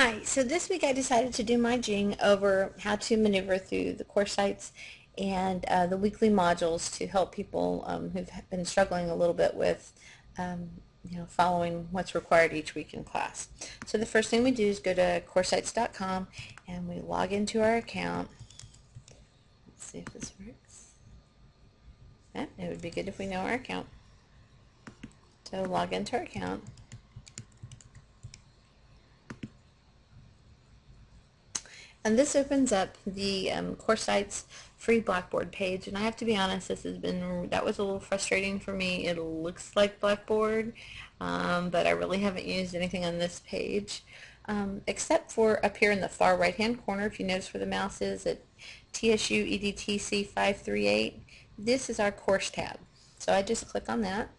Hi, so this week I decided to do my Jing over how to maneuver through the course sites and the weekly modules to help people who've been struggling a little bit with um, following what's required each week in class. So the first thing we do is go to coursesites.com and we log into our account. Let's see if this works. It would be good if we know our account. So log into our account. And this opens up the Course Sites free Blackboard page. And I have to be honest, that was a little frustrating for me. It looks like Blackboard, but I really haven't used anything on this page. Except for up here in the far right hand corner, if you notice where the mouse is at TSU EDTC 538, this is our course tab. So I just click on that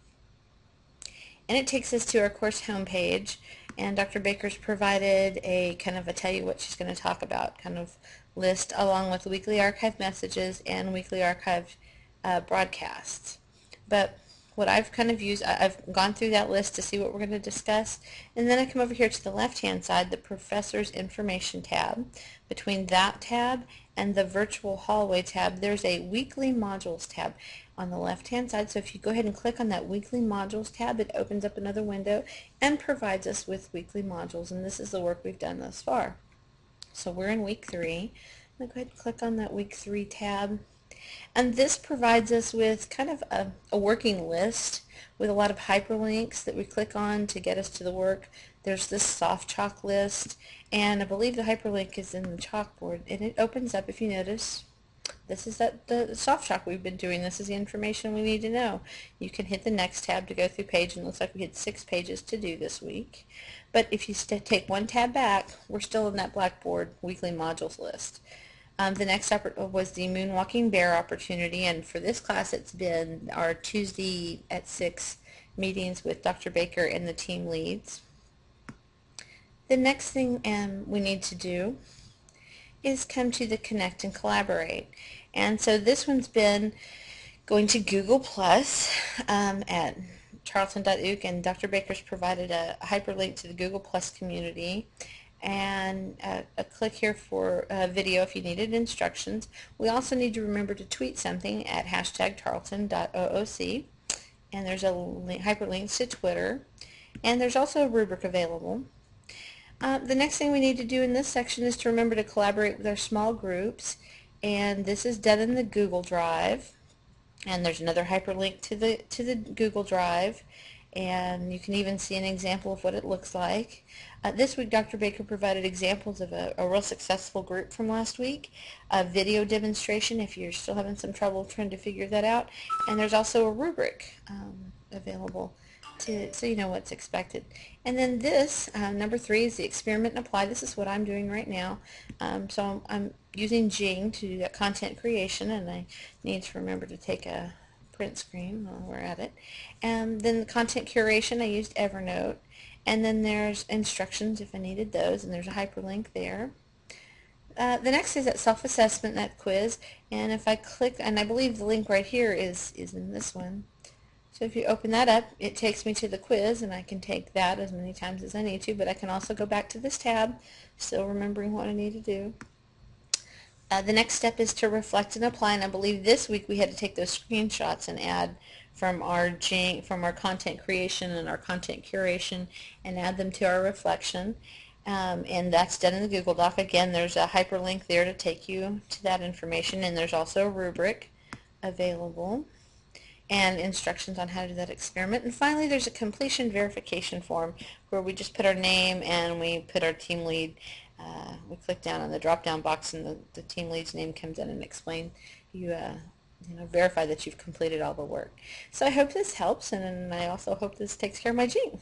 and it takes us to our course homepage, and Dr. Baker's provided a kind of a tell you what she's going to talk about kind of list, along with weekly archive messages and weekly archive broadcasts. But what I've kind of used, I've gone through that list to see what we're going to discuss, and then I come over here to the left hand side, the Professor's Information tab. Between that tab and the Virtual Hallway tab, there's a Weekly Modules tab on the left hand side. So if you go ahead and click on that Weekly Modules tab, it opens up another window and provides us with weekly modules, and this is the work we've done thus far. So we're in week 3. I'm going to go ahead and click on that week 3 tab. And this provides us with kind of a working list with a lot of hyperlinks that we click on to get us to the work. There's this soft chalk list, and I believe the hyperlink is in the chalkboard, and it opens up, if you notice, this is the soft chalk we've been doing. This is the information we need to know. You can hit the next tab to go through page, and it looks like we had 6 pages to do this week. But if you take one tab back, we're still in that Blackboard weekly modules list. The next up was the Moonwalking Bear opportunity, and for this class it's been our Tuesday at 6 meetings with Dr. Baker and the team leads. The next thing we need to do is come to the Connect and Collaborate. And so this one's been going to Google Plus at charlton.ooc, and Dr. Baker's provided a hyperlink to the Google Plus community, and a click here for video if you needed instructions. We also need to remember to tweet something at #charlton.ooc, and there's hyperlinks to Twitter, and there's also a rubric available. The next thing we need to do in this section is to remember to collaborate with our small groups, and this is done in the Google Drive, and there's another hyperlink to the Google Drive, and you can even see an example of what it looks like. This week Dr. Baker provided examples of a real successful group from last week, a video demonstration if you're still having some trouble trying to figure that out, and there's also a rubric available so you know what's expected. And then this, number 3, is the experiment and apply. This is what I'm doing right now. So I'm using Jing to do that content creation, and I need to remember to take a print screen while we're at it. And then the content curation, I used Evernote. And then there's instructions if I needed those, and there's a hyperlink there. The next is that self-assessment, that quiz, and if I click, and I believe the link right here is in this one. So if you open that up, it takes me to the quiz, and I can take that as many times as I need to, but I can also go back to this tab, still remembering what I need to do. The next step is to reflect and apply, and I believe this week we had to take those screenshots and add from our content creation and our content curation and add them to our reflection. And that's done in the Google Doc. Again, there's a hyperlink there to take you to that information, and there's also a rubric available and instructions on how to do that experiment. And finally, there's a completion verification form where we just put our name and we put our team lead. We click down on the drop-down box, and the team lead's name comes in and explains verify that you've completed all the work. So I hope this helps, and I also hope this takes care of my Jing.